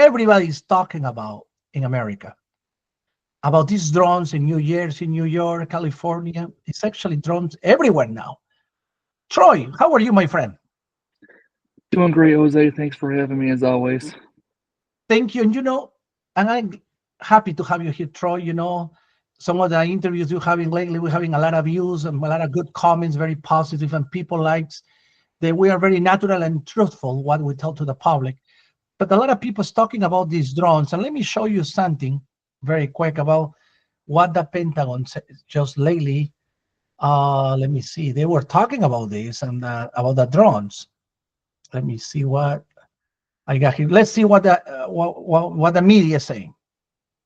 everybody's talking about in America, about these drones in New Jersey, New York, California. It's actually drones everywhere now. Troy, how are you, my friend? Doing great, Jose. Thanks for having me as always. Thank you. And and I'm happy to have you here, Troy. Some of the interviews you're having lately, we're having a lot of views and a lot of good comments, very positive, and people likes that we are very natural and truthful what we tell to the public. But a lot of people's talking about these drones, and let me show you something very quick about what the Pentagon said just lately. Let me see. They were talking about this and about the drones. Let me see what I got here. Let's see what the media is saying.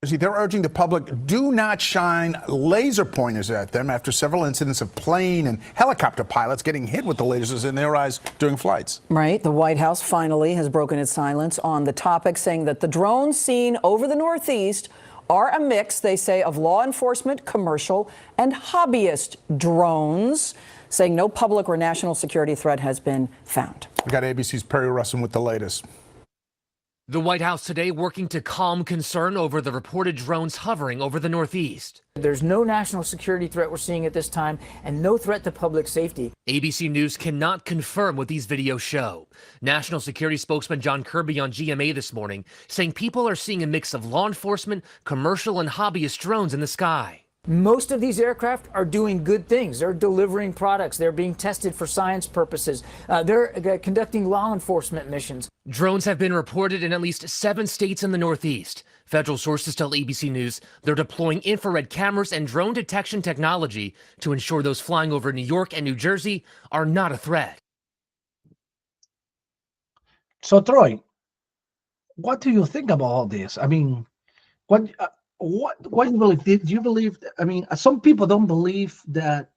They're urging the public do not shine laser pointers at them after several incidents of plane and helicopter pilots getting hit with the lasers in their eyes during flights. Right. The White House finally has broken its silence on the topic, saying that the drones seen over the Northeast are a mix, they say, of law enforcement, commercial, and hobbyist drones, saying no public or national security threat has been found. We got ABC's Perry Russin with the latest. The White House today working to calm concern over the reported drones hovering over the Northeast. There's no national security threat we're seeing at this time and no threat to public safety. ABC News cannot confirm what these videos show. National Security spokesman John Kirby on GMA this morning saying people are seeing a mix of law enforcement, commercial, and hobbyist drones in the sky. Most of these aircraft are doing good things. They're delivering products. They're being tested for science purposes. They're conducting law enforcement missions. Drones have been reported in at least 7 states in the Northeast. Federal sources tell ABC News they're deploying infrared cameras and drone detection technology to ensure those flying over New York and New Jersey are not a threat. So, Troy, what do you think about all this? I mean, what do you believe? Do you believe? I mean, some people don't believe that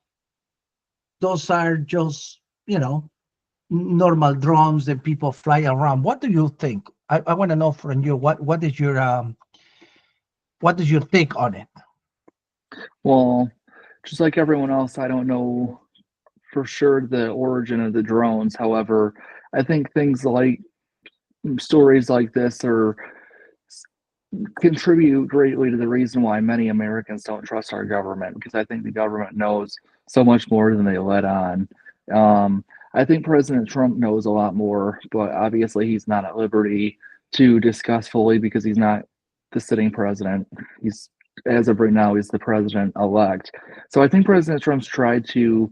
those are just normal drones that people fly around. What do you think? I want to know from you what is your take on it? Well, just like everyone else, I don't know for sure the origin of the drones. However, I think things like stories like this contribute greatly to the reason why many Americans don't trust our government, because I think the government knows so much more than they let on. I think President Trump knows a lot more, but obviously he's not at liberty to discuss fully because he's not the sitting president. He's, as of right now, he's the president-elect. So I think President Trump's tried to,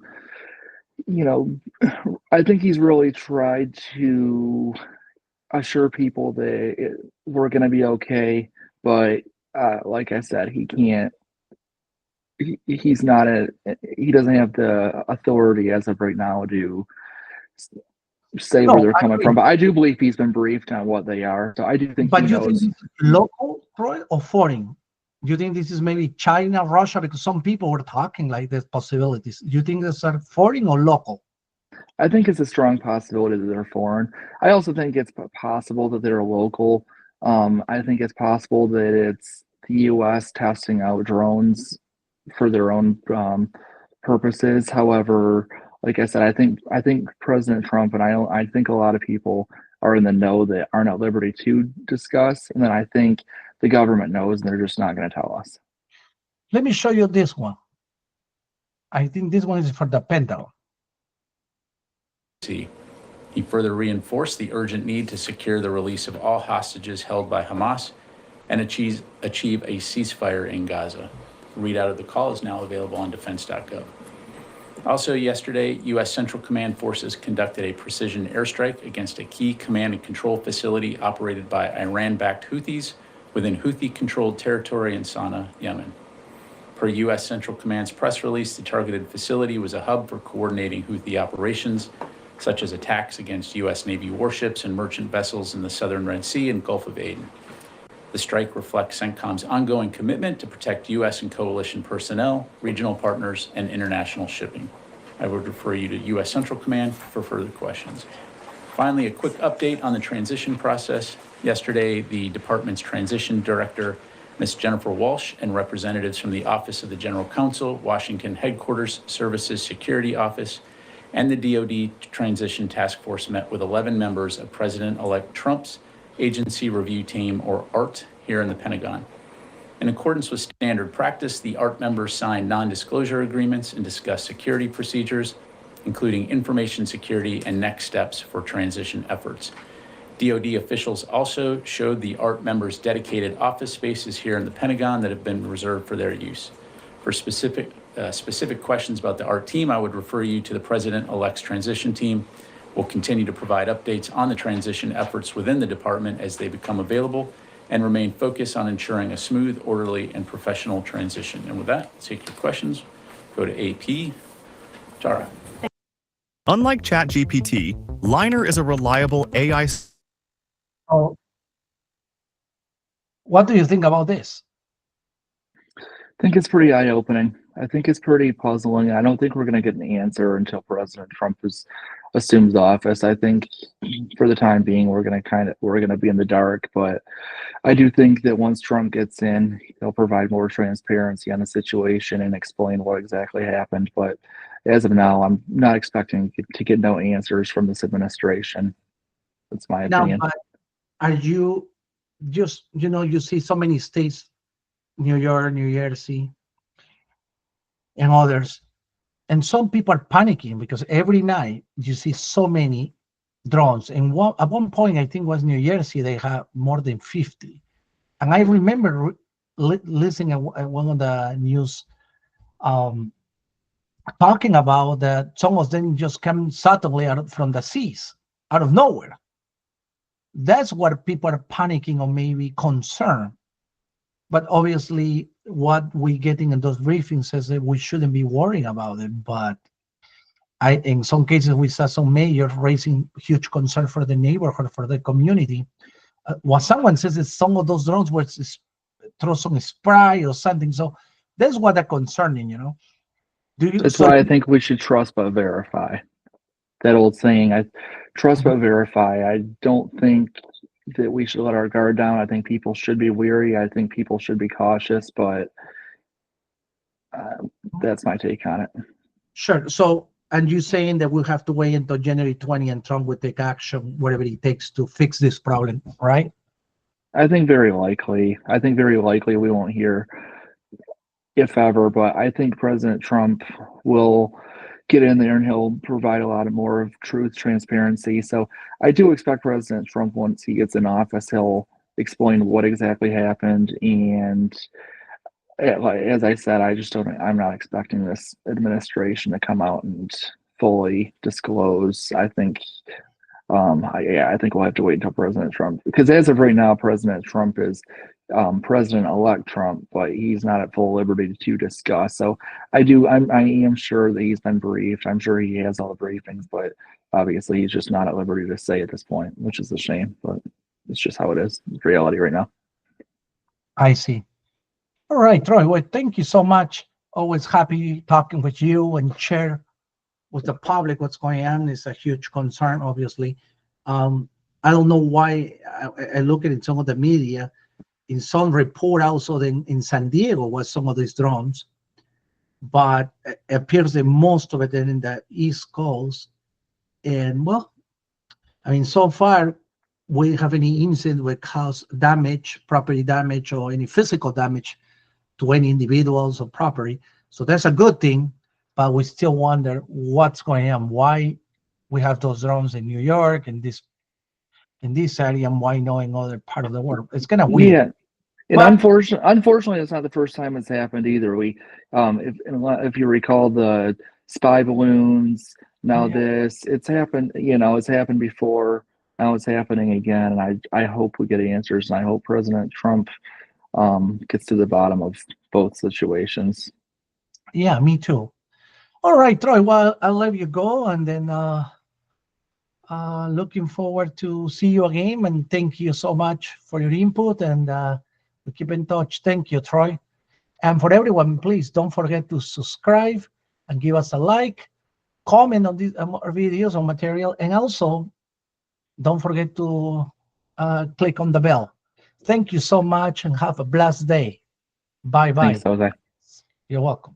I think he's really tried to assure people that we're going to be okay. But like I said, he can't. He doesn't have the authority as of right now to say where they're coming from. But I do believe he's been briefed on what they are. So I do think. But you think this is local, Troy, or foreign? Do you think this is maybe China, Russia? Because some people were talking like there's possibilities. Do you think these are foreign or local? I think it's a strong possibility that they're foreign. I also think it's possible that they're local. I think it's possible that it's the U.S. testing out drones for their own purposes. However, like I said, I think President Trump and I think a lot of people are in the know that aren't at liberty to discuss, and then I think the government knows and they're just not going to tell us. Let me show you this one. I think this one is for the Pentagon. He further reinforced the urgent need to secure the release of all hostages held by Hamas and achieve a ceasefire in Gaza. A readout of the call is now available on defense.gov. Also yesterday, U.S. Central Command forces conducted a precision airstrike against a key command and control facility operated by Iran-backed Houthis within Houthi-controlled territory in Sana'a, Yemen. Per U.S. Central Command's press release, the targeted facility was a hub for coordinating Houthi operations, such as attacks against U.S. Navy warships and merchant vessels in the southern Red Sea and Gulf of Aden. The strike reflects CENTCOM's ongoing commitment to protect U.S. and coalition personnel, regional partners, and international shipping. I would refer you to U.S. Central Command for further questions. Finally, a quick update on the transition process. Yesterday, the department's transition director, Ms. Jennifer Walsh, and representatives from the Office of the General Counsel, Washington Headquarters Services Security Office, and the DoD Transition Task Force met with 11 members of President-elect Trump's Agency Review Team, or ART, here in the Pentagon. In accordance with standard practice, the ART members signed non-disclosure agreements and discussed security procedures, including information security and next steps for transition efforts. DoD officials also showed the ART members dedicated office spaces here in the Pentagon that have been reserved for their use. For specific questions about the ART team, I would refer you to the President-elect's transition team. We'll continue to provide updates on the transition efforts within the department as they become available, and remain focused on ensuring a smooth, orderly, and professional transition. And with that, let's take your questions. Go to AP. Tara. Unlike ChatGPT, Liner is a reliable AI. Oh, what do you think about this? I think it's pretty eye-opening. I think it's pretty puzzling. I don't think we're going to get an answer until President Trump assumes office. I think for the time being, we're going to be in the dark. But I do think that once Trump gets in, he'll provide more transparency on the situation and explain what exactly happened. But as of now, I'm not expecting to get no answers from this administration. That's my opinion. Now, are you just, you see so many states, New York, New Jersey, and others, and some people are panicking because every night you see so many drones. And at one point, I think it was New Jersey, they have more than 50. And I remember listening at one of the news talking about that some of them just come suddenly out from the seas, out of nowhere. That's what people are panicking or maybe concerned. But obviously, what we're getting in those briefings says that we shouldn't be worrying about it. But in some cases, we saw some mayors raising huge concern for the neighborhood, for the community. What someone says is some of those drones were throw some spray or something. So that's what they're concerning, That's why I think we should trust but verify. That old saying, I trust but verify. I don't think that we should let our guard down. I think people should be wary. I think people should be cautious, but that's my take on it. Sure. So, and you're saying that we'll have to wait until January 20 and Trump will take action, whatever it takes to fix this problem, right? I think very likely. We won't hear, if ever, but I think President Trump will get in there and he'll provide a lot more of truth, transparency. So I do expect President Trump, once he gets in office, he'll explain what exactly happened. And as I said, I'm not expecting this administration to come out and fully disclose. I think I think we'll have to wait until President Trump, because as of right now, President Trump is President-elect Trump, but he's not at full liberty to discuss. So I am sure that he's been briefed. I'm sure he has all the briefings, but obviously he's just not at liberty to say at this point, which is a shame, but it's just how it is. It's reality right now. I see. All right, Troy, well, thank you so much. Always happy talking with you and share with the public what's going on. It's a huge concern, obviously. I don't know why I look at some of the media. In some report also in San Diego was some of these drones, but it appears that most of it are in the East Coast. And well, I mean, so far we have any incident with cause damage, property damage, or any physical damage to any individuals or property. So that's a good thing, but we still wonder what's going on, why we have those drones in New York and in this area, and why not in other part of the world. It's kind of weird. Yeah. And unfortunately, it's not the first time it's happened either. If you recall the spy balloons, now it's happened. It's happened before. Now it's happening again, and I hope we get answers, and I hope President Trump gets to the bottom of both situations. Yeah, me too. All right, Troy. Well, I'll let you go, and then looking forward to see you again. And thank you so much for your input, and we keep in touch. Thank you, Troy. And for everyone, please don't forget to subscribe and give us a like, comment on these our videos or material, and also don't forget to click on the bell. Thank you so much, and have a blessed day. Bye-bye. Thanks, Jose. You're welcome.